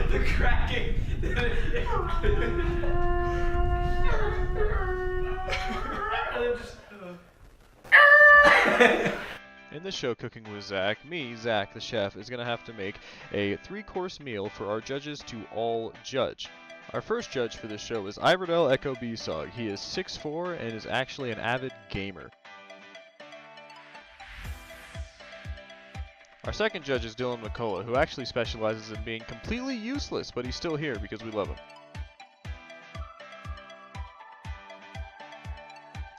The cracking. In the show Cooking with Zach, me, Zach the chef, is going to have to make a 3-course meal for our judges to all judge. Our first judge for this show is Iverdell Echo Besog. He is 6'4" and is actually an avid gamer. Our second judge is Dylan McCullough, who actually specializes in being completely useless, but he's still here because we love him.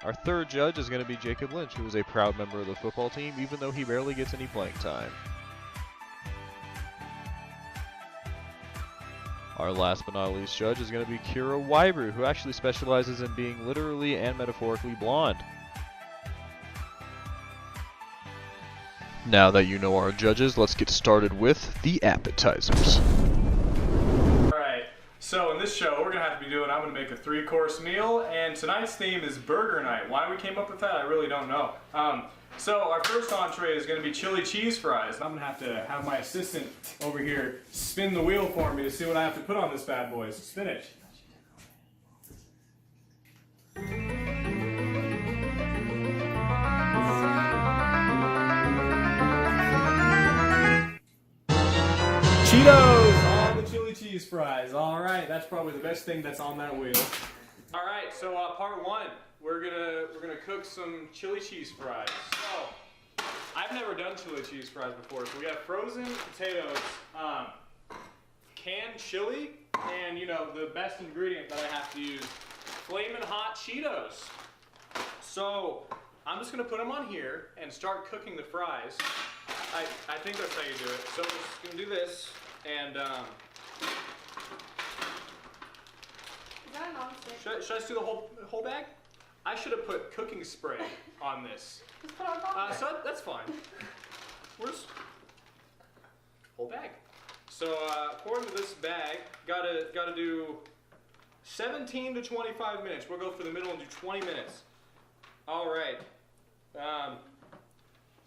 Our third judge is going to be Jacob Lynch, who is a proud member of the football team, even though he barely gets any playing time. Our last but not least judge is going to be Kira Wyber, who actually specializes in being literally and metaphorically blonde. Now that you know our judges, let's get started with the appetizers. So in this show, we're gonna have to be doing, I'm gonna make a 3-course meal, and tonight's theme is burger night. Why we came up with that, I really don't know. So our first entree is gonna be chili cheese fries. I'm gonna have to have my assistant over here spin the wheel for me to see what I have to put on this bad boy. So spin it. Cheetos on the chili cheese fries. All right, that's probably the best thing that's on that wheel. All right, so part 1, we're gonna cook some chili cheese fries. So I've never done chili cheese fries before, so we have frozen potatoes, canned chili, and the best ingredient that I have to use, flamin' hot Cheetos. So I'm just gonna put them on here and start cooking the fries. I think that's how you do it. So I'm just gonna do this, and Is that a non-stick? should I just do the whole bag? I should have put cooking spray on this. Just put on top. So that's fine. Where's whole bag? So according to this bag, gotta do 17 to 25 minutes. We'll go for the middle and do 20 minutes. All right.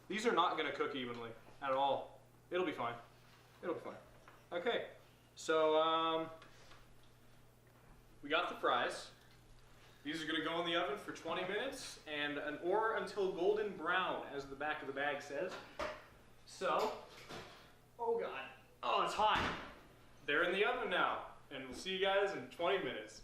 These are not gonna cook evenly at all. It'll be fine. It'll be fine. Okay. So we got the fries. These are gonna go in the oven for 20 minutes or until golden brown, as the back of the bag says. So, oh God, oh it's hot. They're in the oven now, and we'll see you guys in 20 minutes.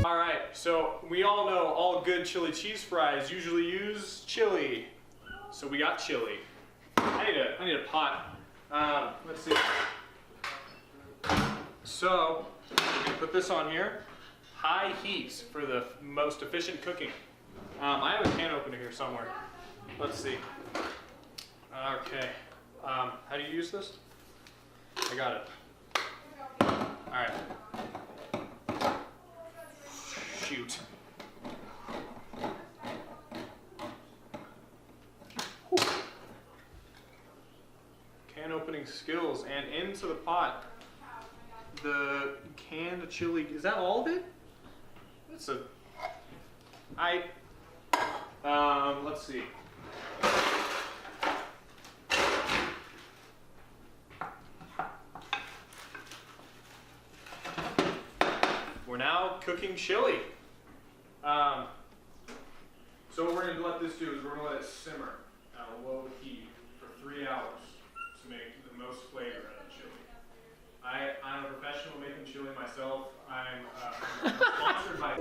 All right, so we all know all good chili cheese fries usually use chili. So we got chili. I need a pot. Let's see. So we're gonna put this on here. High heat for the most efficient cooking. I have a can opener here somewhere. Let's see. Okay. How do you use this? I got it. All right. Shoot. Whew. Can opening skills, and into the pot. The canned chili, is that all of it? That's let's see. We're now cooking chili. So what we're going to let this do is we're going to let it simmer at a low heat for 3 hours to make the most flavor out of the chili. I'm a professional making chili myself. I'm sponsored by...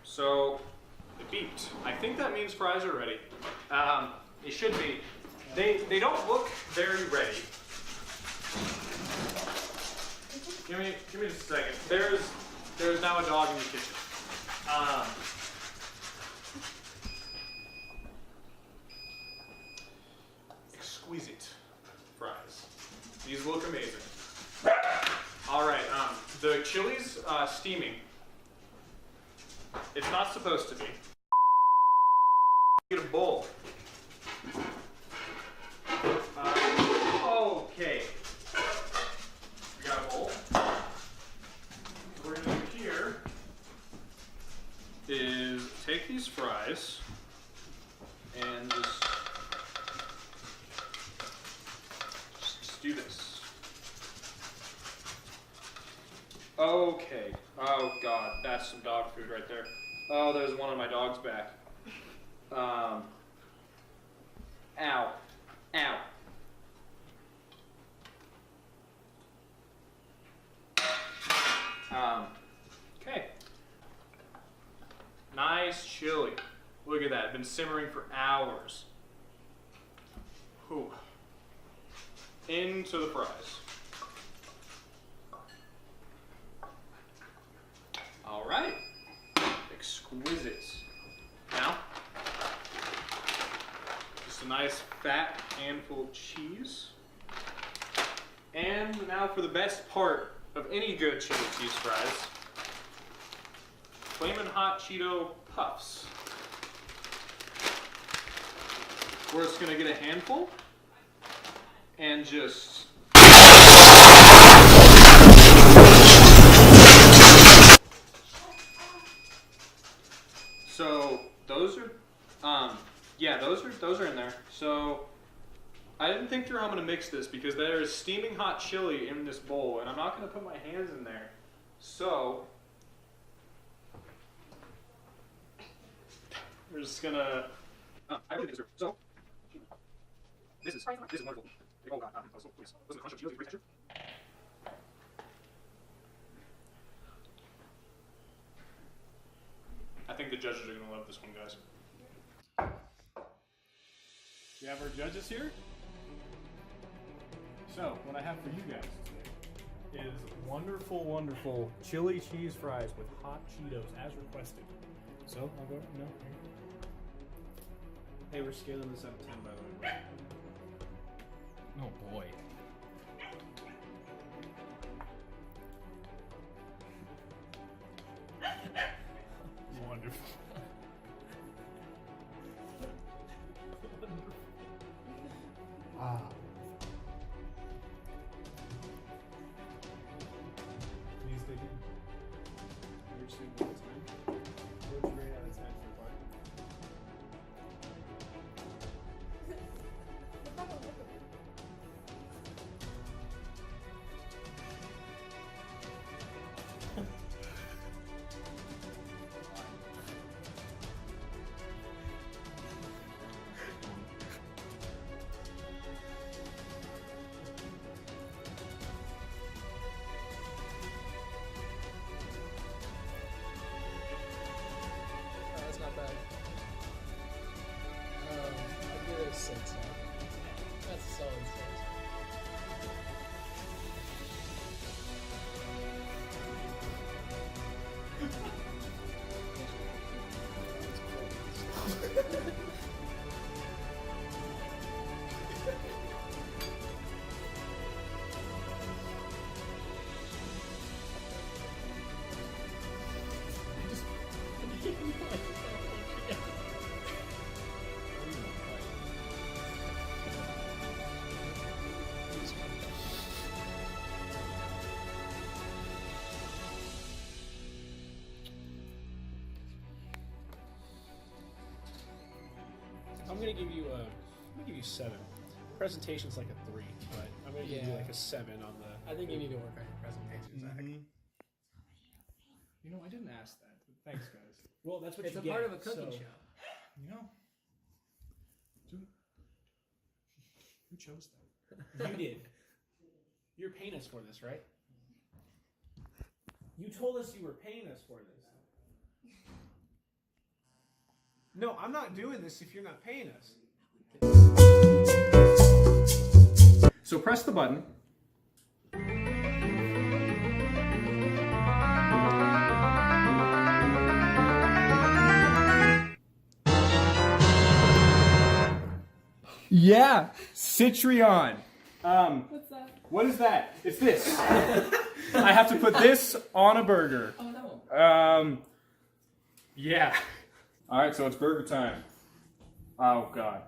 So, it beeped. I think that means fries are ready. They should be. They don't look very ready. Give me just a second. There's now a dog in the kitchen. Exquisite fries. These look amazing. All right, the chili's steaming. It's not supposed to be. Get a bowl. Okay. We got a bowl. What we're gonna do here is take take these fries and just do this. Okay. Oh God, that's some dog food right there. Oh, there's one on my dog's back. Ow. Ow. Okay. Nice chili. Look at that. Been simmering for hours. Whew. Into the fries. All right. Exquisite. Now, just a nice fat handful of cheese. And now for the best part of any good chili cheese fries. Flamin' Hot Cheeto Puffs. We're just gonna get a handful and just so those are yeah, those are in there. So I didn't think through how I'm gonna mix this because there is steaming hot chili in this bowl and I'm not gonna put my hands in there. So we're just gonna I really think it's so this is wonderful. Oh God, please. Doesn't crunch up chili, great texture. I think the judges are gonna love this one, guys. We have our judges here. So, what I have for you guys today is wonderful, wonderful chili cheese fries with hot Cheetos as requested. So, I'll go, no. Hey, we're scaling this out of 10, by the way. Oh boy. Wonderful. Ah. Please dig in. You're seeing what it's in. What'd you rate out of 10 so far? That's not bad. I'd give it a 6 now. That's a solid 6. I'm gonna give you 7. Presentation's like a 3, but I'm gonna give you Yeah. like a 7 on the. I think you need to work on your presentation, Zach. You know, I didn't ask that. But thanks, guys. Well, that's what It's you a get. part of a cooking so- show. You know, who chose that? You did. You're paying us for this, right? You told us you were paying us for this. No, I'm not doing this if you're not paying us. So press the button. Yeah, Citrion. What's that? What is that? It's this. I have to put this on a burger. Oh no. Yeah. All right, so it's burger time. Oh God.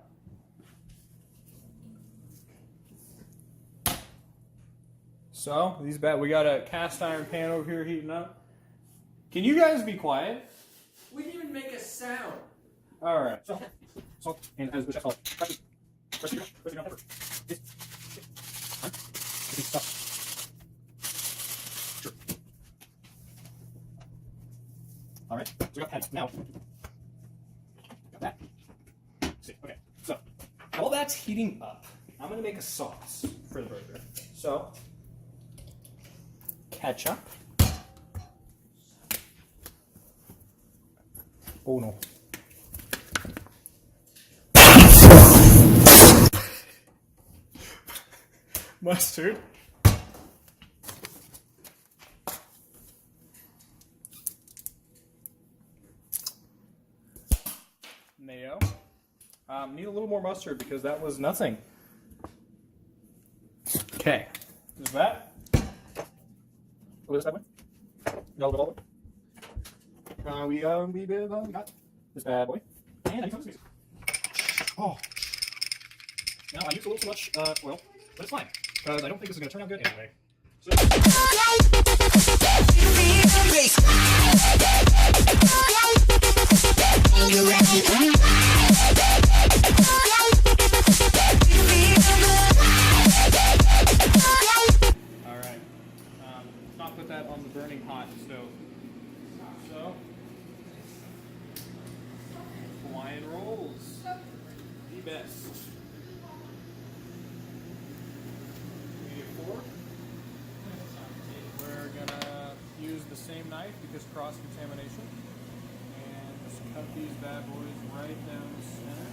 So these we got a cast iron pan over here heating up. Can you guys be quiet? We didn't even make a sound. All right. Salt and as which I call pressing pepper. Sure. All right. So we got that now. Got that. See. Okay. So while that's heating up, I'm gonna make a sauce for the burger. So ketchup. Oh no. Mustard. Mayo. Need a little more mustard because that was nothing. Okay. Is that? Go this way. Got a little bit all the way. We got this bad boy. And I need some of this. Oh. Now I used a little too much oil, but it's fine because I don't think this is going to turn out good anyway. So all right. Let's not put that on the burning hot stove. So Hawaiian rolls, the best. We're gonna use the same knife because cross-contamination, and just cut these bad boys right down the center.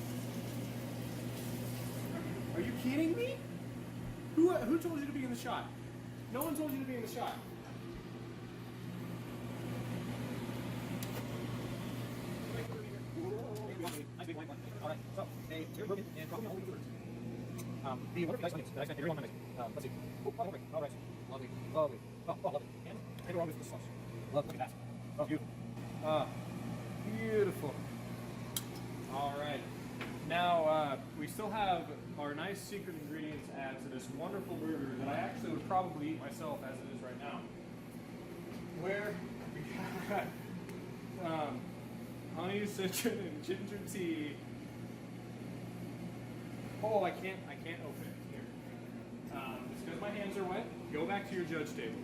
Are you kidding me? Who told you to be in the shot? No one told you to be in the shot. Alright, so you're broken and probably all the words. The wonderful nice onions that I spent every one of my let's see. Oh, all right. Lovely. Oh, lovely. And take it wrong with the sauce. Look at that. Oh, beautiful. Beautiful. Alright. Now, we still have our nice secret ingredients to add to this wonderful burger that I actually would probably eat myself as it is right now. Where we got honey, citron, and ginger tea. Oh, I can't open it. Here. It's because my hands are wet. Go back to your judge table.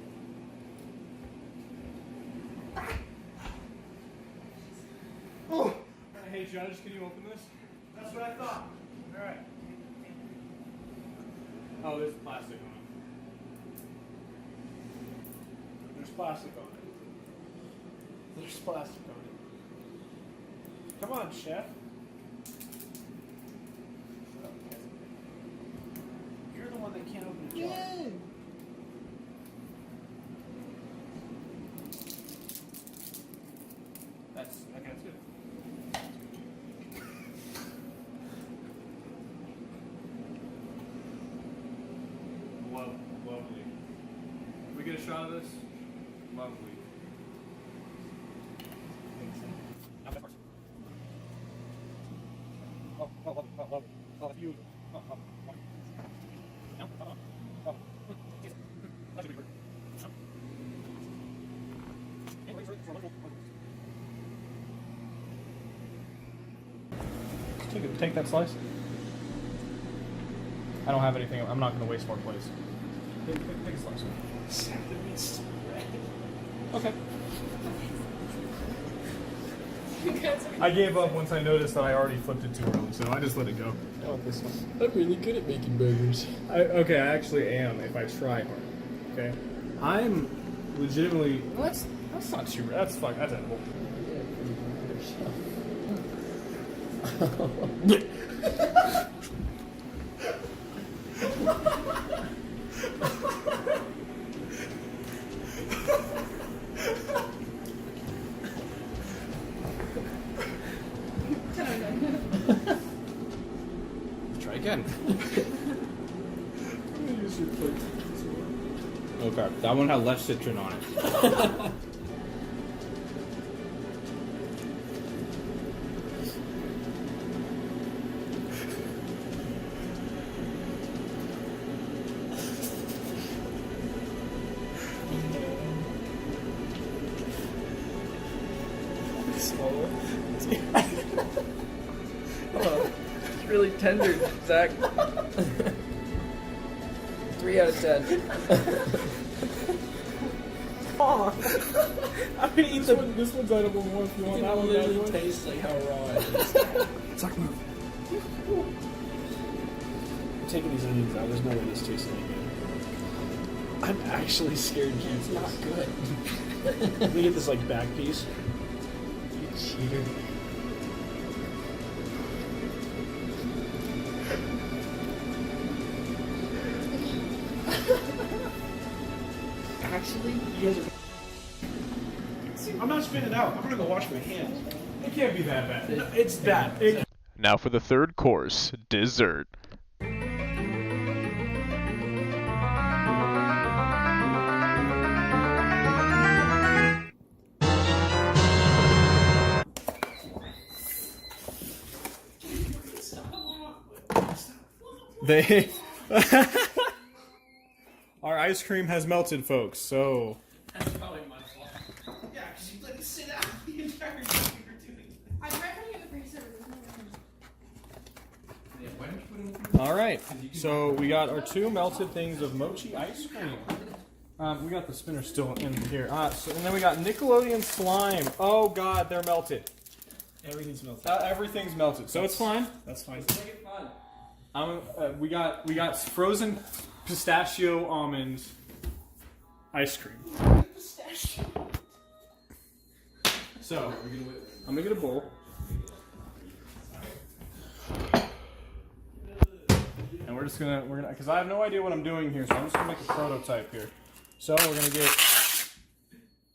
Oh! Hey, judge, can you open this? That's what I thought. All right. Oh, there's plastic on it. There's plastic on it. There's plastic on it. Come on, chef. You're the one that can't open the jar. Yeah. That's good. Lovely. Can we get a shot of this? Lovely. Now that part. Oh, you. Oh. No, oh. Yes. That should be good. No. Take that slice. I don't have anything. I'm not going to waste more plates. Take a slice. Okay. I gave up once I noticed that I already flipped it too early, so I just let it go. I want this one. I'm really good at making burgers. I actually am if I try hard. Okay? I'm legitimately. Well, that's not too. That's fuck. That's edible. Try again. Okay, that one had less citron on it. Swallow. Oh, it's really tender, Zach. 3 out of 10. I'm gonna eat this one's edible more if you want that one. Literally tastes like how raw it is. Zach, move. I'm taking these onions out. There's no way this tastes any good. I'm actually scared to eat It's not good. Let me get this like back piece. You cheater. Actually, you guys are. I'm not spitting it out. I'm gonna go wash my hands. It can't be that bad. No, it's bad. Now for the third course, dessert. Our ice cream has melted, folks. So That's probably my fault. Yeah, because you let it sit out the entire time you were doing it. I tried putting it in the freezer, but there's no way. Yeah, why don't you put it in the all right. So we got our 2 melted things of mochi ice cream. We got the spinner still in here. And then we got Nickelodeon slime. Oh God, they're melted. Everything's melted. Everything's melted, so it's fine. That's fine. Make it fun. We got frozen pistachio almond ice cream. So I'm gonna get a bowl. And we're gonna because I have no idea what I'm doing here, so I'm just gonna make a prototype here. So we're gonna get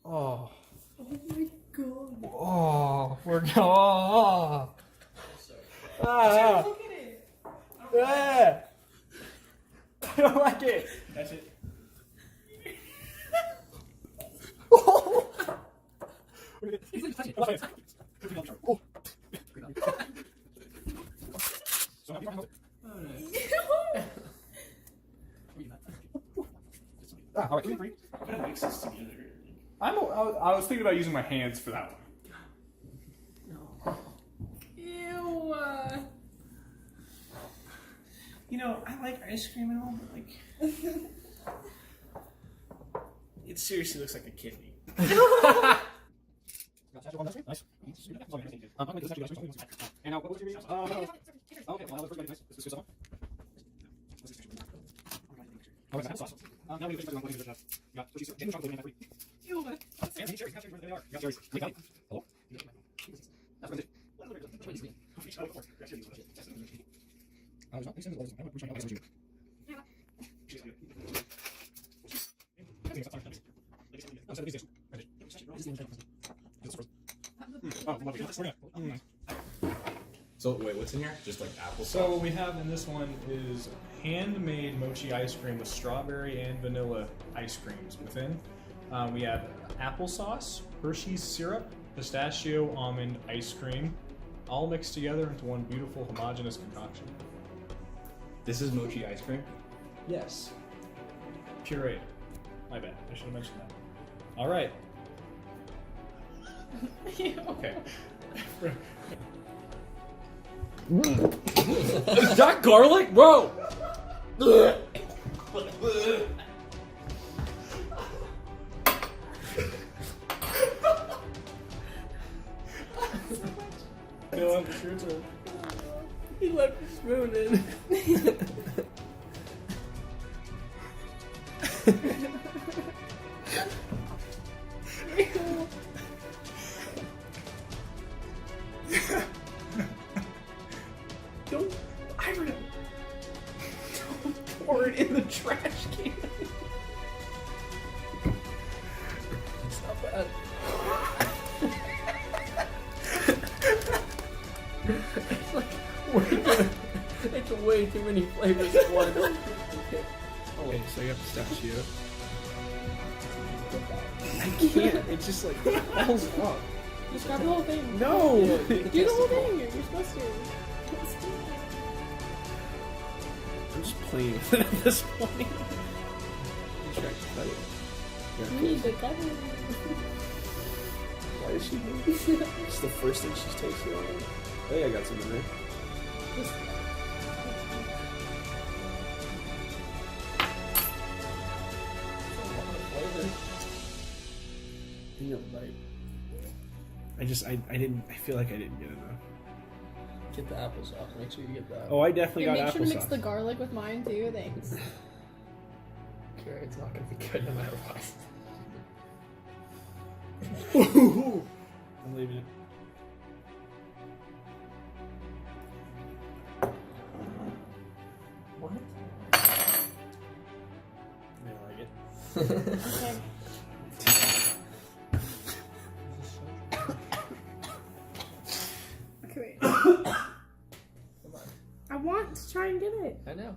oh my god. we're going ah. Look at it. Ah. I don't like it. That's it. All right, 3. I was thinking about using my hands for that one. Ew. You know, I like ice cream and all, but like, it seriously looks like a kidney. So wait, what's in here? Just like apple. So what we have in this one is handmade mochi ice cream with strawberry and vanilla ice creams within. We have applesauce, Hershey's syrup, pistachio almond ice cream, all mixed together into one beautiful homogeneous concoction. This is mochi ice cream. Yes. Pureed. My bad. I should have mentioned that. All right. Okay. Is that garlic, bro? Dylan, it's your turn. He left the spoon in. Don't pour it in the trash can. It's not bad. It's like it's way too many flavors at once. Okay, so you have pistachio. I can't. It just like falls off. Just grab the whole thing. No. Do the whole thing. You're supposed to. I'm just playing with it at this point. You need the cover. Why is she do? It's the first thing she's tasted on it. I think I got some in there. Just- You're right. I feel like I didn't get enough. Get the applesauce. Make sure you get that. Oh, I definitely Yeah, got make sure to mix applesauce. the garlic with mine too. Thanks. Okay, it's not gonna be good no matter what. I'm leaving it. What? I like it. Okay. Okay, wait. Come on. I want to try and get it. I know.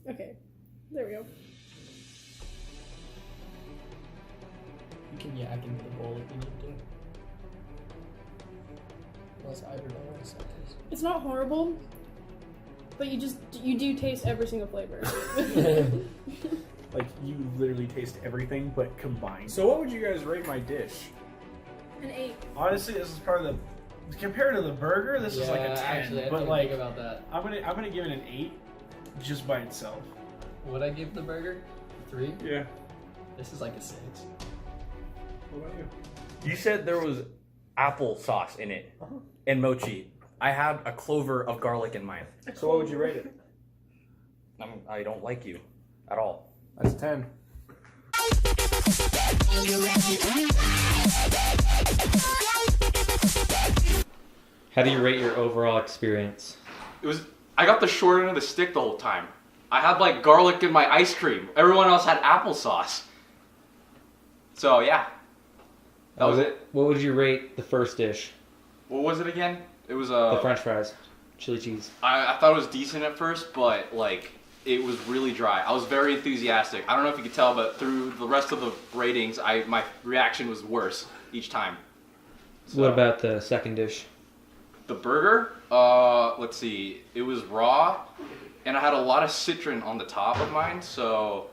Okay. There we go. You can yak into the bowl if you need to. Unless I don't know what a second is. It's not horrible, but you do taste every single flavor. Like, you literally taste everything, but combined. So what would you guys rate my dish? An 8. Honestly, this is probably the... Compared to the burger, this is like a 10. Actually, I but didn't like, think about that. I'm gonna give it an 8 just by itself. Would I give the burger 3? Yeah. This is like a 6. What about you? You said there was applesauce in it and mochi. I had a clover of garlic in mine. So what would you rate it? I don't like you at all. That's 10. How do you rate your overall experience? I got the short end of the stick the whole time. I had like garlic in my ice cream. Everyone else had applesauce. So yeah, that was it. What would you rate the first dish? What was it again? It was The French fries, chili cheese. I thought it was decent at first, but like it was really dry. I was very enthusiastic. I don't know if you could tell, but through the rest of the ratings, my reaction was worse each time. So, What about the second dish? the burger? Let's see. It was raw, and I had a lot of citron on the top of mine, so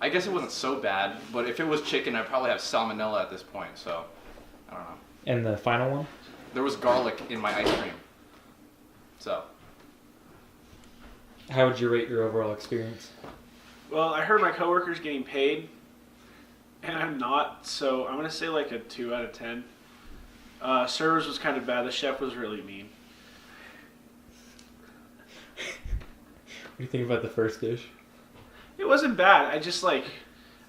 I guess it wasn't so bad. But if it was chicken, I'd probably have salmonella at this point. So I don't know. And the final one? There was garlic in my ice cream. So How would you rate your overall experience? Well, I heard my coworker's getting paid, and I'm not, so I'm gonna say like a 2 out of 10. Servers was kind of bad. The chef was really mean. What do you think about the first dish? It wasn't bad.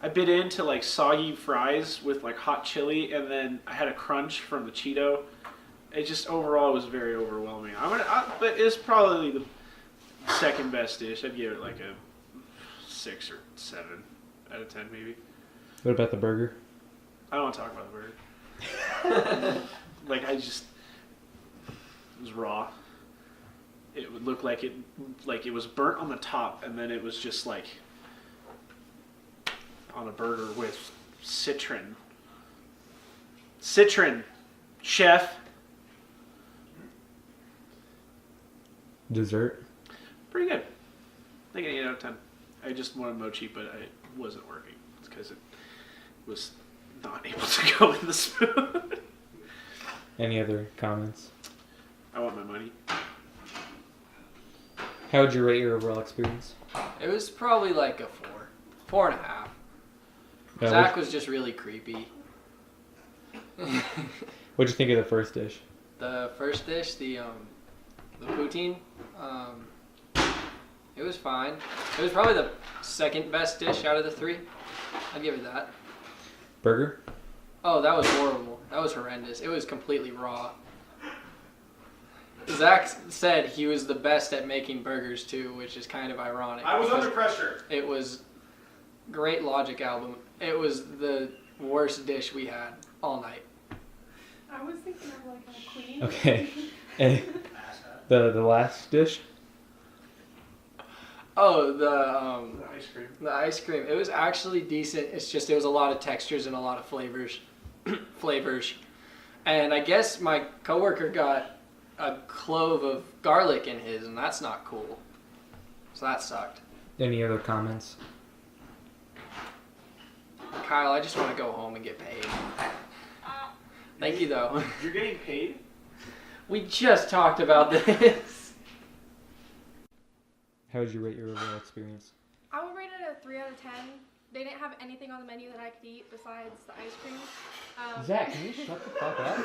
I bit into like soggy fries with like hot chili, and then I had a crunch from the Cheeto. It just overall was very overwhelming. But it's probably the second best dish. I'd give it like a 6 or 7 out of 10 maybe. What about the burger? I don't want to talk about the burger. It was raw. It would look like it was burnt on the top, and then it was just like on a burger with citron. Citron, chef. Dessert? Pretty good. I think an 8 out of 10. I just wanted mochi, but it wasn't working. It's because it was not able to go in the spoon. Any other comments? I want my money. How would you rate your overall experience? It was probably like a 4, 4.5. Zach was just really creepy. What'd you think of the first dish? The first dish, the poutine, it was fine. It was probably the second best dish out of the 3. I'd give it that. Burger? Oh, that was horrible. That was horrendous. It was completely raw. Zach said he was the best at making burgers too, which is kind of ironic. I was under pressure. It was great Logic album. It was the worst dish we had all night. I was thinking of like a queen. Okay. And the last dish? Oh, The ice cream. the ice cream. It was actually decent. It's just it was a lot of textures and a lot of flavors. And I guess my coworker got a clove of garlic in his, and that's not cool. So that sucked. Any other comments? Kyle, I just want to go home and get paid. Thank you, though. You're getting paid? We just talked about this. How would you rate your overall experience? I would rate it a 3 out of 10. They didn't have anything on the menu that I could eat besides the ice cream. Zach, can you shut the fuck up?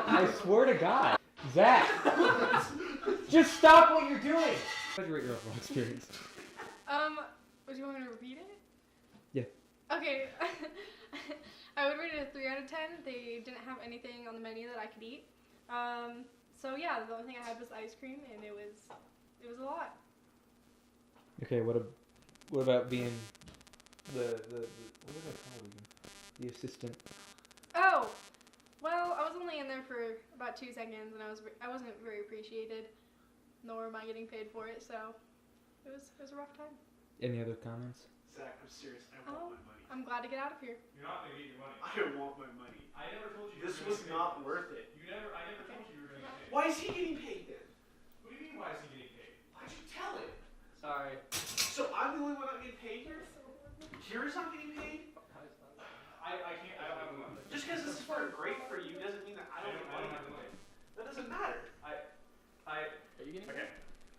I swear to God. Zach! Just stop what you're doing! How would you rate your overall experience? Would you want me to repeat it? Yeah. Okay. I would rate it a 3 out of 10. They didn't have anything on the menu that I could eat. So yeah, the only thing I had was ice cream, and it was a lot. Okay, what about being the what did I call you? The assistant. Oh, well, I was only in there for about 2 seconds, and I wasn't very appreciated, nor am I getting paid for it. So it was a rough time. Any other comments? Zach, I'm serious. I want my money. I'm glad to get out of here. You're not gonna get your money. I don't want my money. I never told you. This was not worth it. I never told you were gonna get paid. Why is he getting paid then? What do you mean? Why is he getting paid? Why'd you tell him? Sorry. So I'm the only one not getting paid here? Kira's not getting paid? I can't. I don't have the money. Just because this is great for you doesn't mean that I don't get money. have the money. That doesn't matter. Are you getting Okay.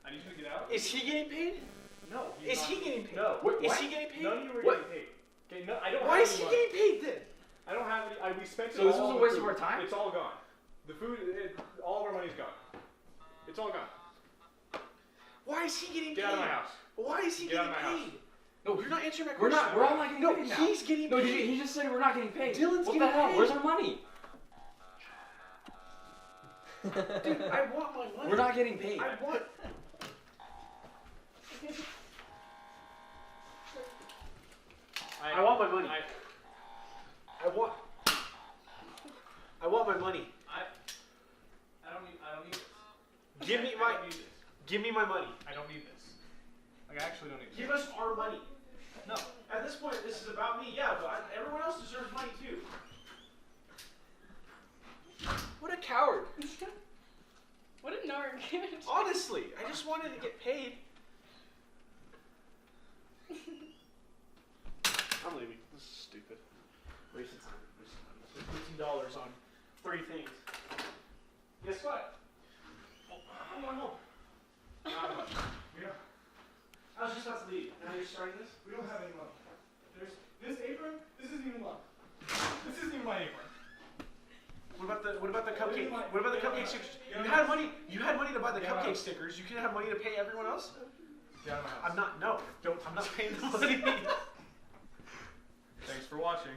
I need you to get out. Is he getting paid? No. Is he getting paid? No. Is he getting paid? None of you are What? getting paid. Okay. No. I don't. Why have is he any money. getting paid then? I don't have any. We spent it So this all was a on waste of food. our time? It's all gone. The food. All of our money's gone. It's all gone. Why is he getting Get paid? out of my house. Why is he Get out getting of my paid? No, you're not answering my We're question. not. We're all not getting No, paid now. he's getting No, paid. he just said we're not getting paid. Dylan's what getting the hell? paid. Where's our money? Dude, I want my money. We're not getting paid. I want. I want my money. I want my money. I don't need this. Give me I my. don't need this. Give me my money. I don't need this. Like, I actually don't need this. Give us our money. No. At this point, this is about me. Yeah, but everyone else deserves money too. What a coward. What a narc. Honestly, I just wanted to get paid. I'm leaving. This is stupid. Wasting time. $15 on 3 things. Guess what? I'm going home. I was just about to leave. Now you're starting this? We don't have any money. There's this apron. This isn't even mine. This isn't even my apron. What about the cupcake? What about the cupcake stickers? You had money. You had money to buy the cupcake stickers. You can have money to pay everyone else. Get out of my house. I'm not. No. Don't. I'm not paying the money. Thanks for watching.